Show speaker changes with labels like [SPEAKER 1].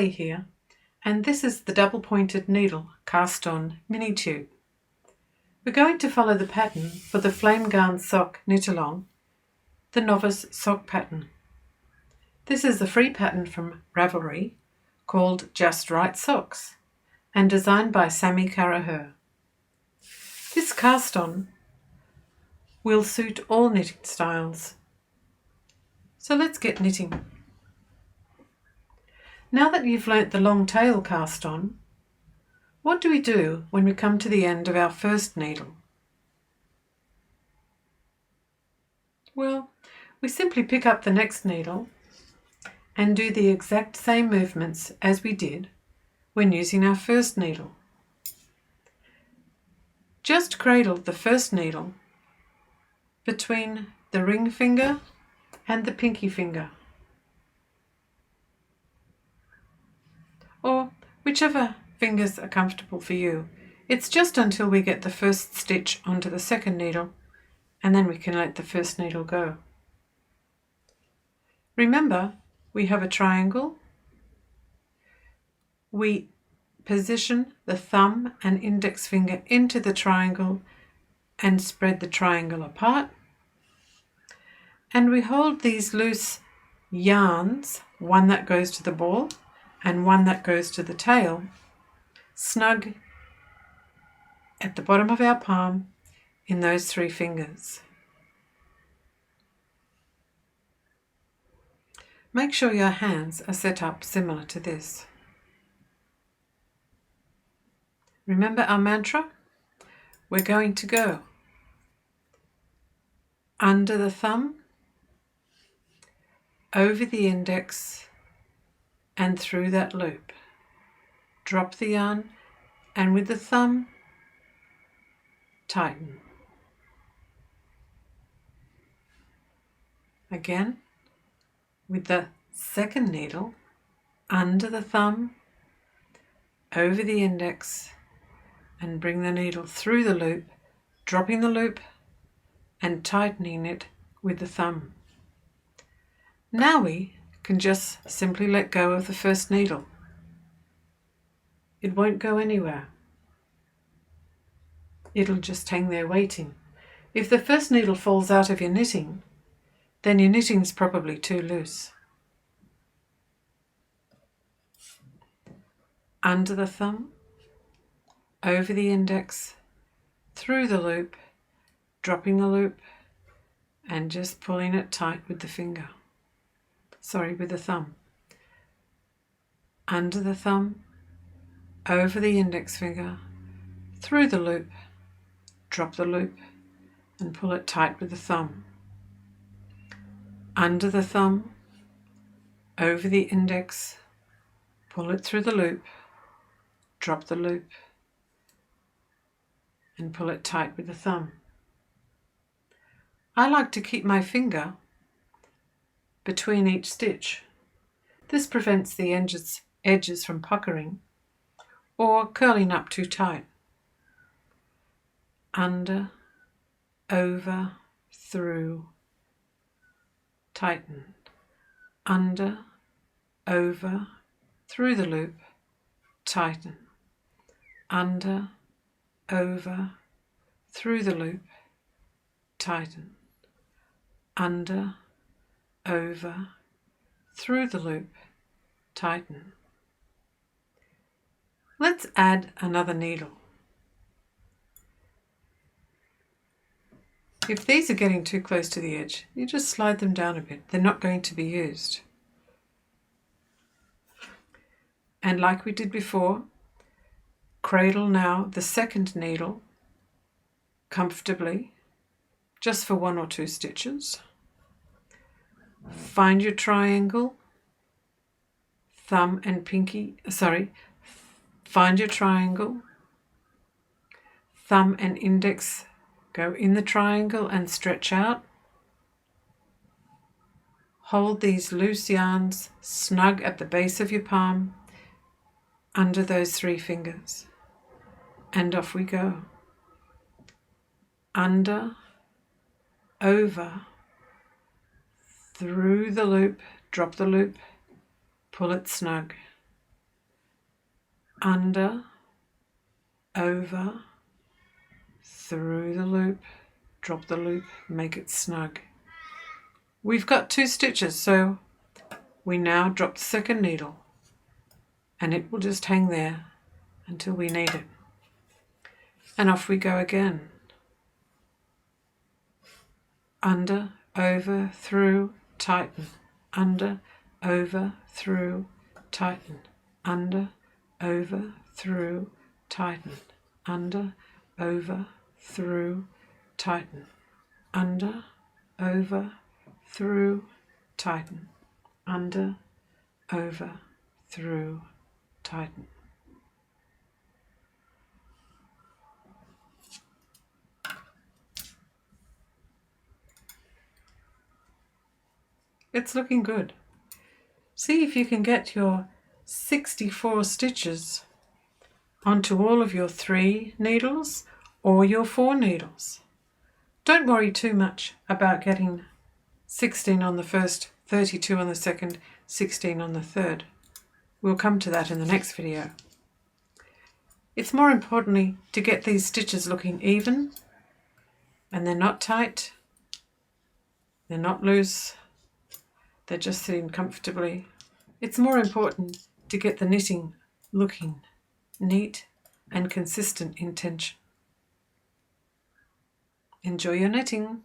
[SPEAKER 1] Sally here, and this is the double-pointed needle cast-on mini tube. We're going to follow the pattern for the Flammegarn Sock knit-along, the novice sock pattern. This is a free pattern from Ravelry called Just Right Socks and designed by Sammy Carraher. This cast-on will suit all knitting styles. So let's get knitting. Now that you've learnt the long tail cast on, what do we do when we come to the end of our first needle? Well, we simply pick up the next needle and do the exact same movements as we did when using our first needle. Just cradle the first needle between the ring finger and the pinky finger, or whichever fingers are comfortable for you. It's just until we get the first stitch onto the second needle, and then we can let the first needle go. Remember, we have a triangle. We position the thumb and index finger into the triangle and spread the triangle apart. And we hold these loose yarns, one that goes to the ball and one that goes to the tail, snug at the bottom of our palm in those three fingers. Make sure your hands are set up similar to this. Remember our mantra? We're going to go under the thumb, over the index and through that loop. Drop the yarn and with the thumb, tighten. Again, with the second needle, under the thumb, over the index, and bring the needle through the loop, dropping the loop and tightening it with the thumb. Now we can just simply let go of the first needle. It won't go anywhere. It'll just hang there waiting. If the first needle falls out of your knitting, then your knitting's probably too loose. Under the thumb, over the index, through the loop, dropping the loop, and just pulling it tight with the finger. With the thumb. Under the thumb, over the index finger, through the loop, drop the loop, and pull it tight with the thumb. Under the thumb, over the index, pull it through the loop, drop the loop, and pull it tight with the thumb. I like to keep my finger between each stitch. This prevents the edges from puckering or curling up too tight. Under, over, through, tighten. Under, over, through the loop, tighten. Under, over, through the loop, tighten. Under, over, through the loop, tighten. Let's add another needle. If these are getting too close to the edge, you just slide them down a bit. They're not going to be used. And like we did before, cradle now the second needle comfortably, just for 1 or 2 stitches. Find your triangle, find your triangle, thumb and index go in the triangle and stretch out. Hold these loose yarns snug at the base of your palm under those 3 fingers, and off we go. Under, over, through the loop, drop the loop, pull it snug. under, over, through the loop, drop the loop, make it snug. We've got 2 stitches, so we now drop the second needle and it will just hang there until we need it. And off we go again. Under, over, through, tighten. Under, over, through, tighten. Under, over, through, tighten. Under, over, through, tighten. Under, over, through, tighten. Under, over, through, tighten. It's looking good. See if you can get your 64 stitches onto all of your 3 needles or your 4 needles. Don't worry too much about getting 16 on the first, 32 on the second, 16 on the third. We'll come to that in the next video. It's more importantly to get these stitches looking even, and they're not tight, they're not loose, they're just sitting comfortably. It's more important to get the knitting looking neat and consistent in tension. Enjoy your knitting.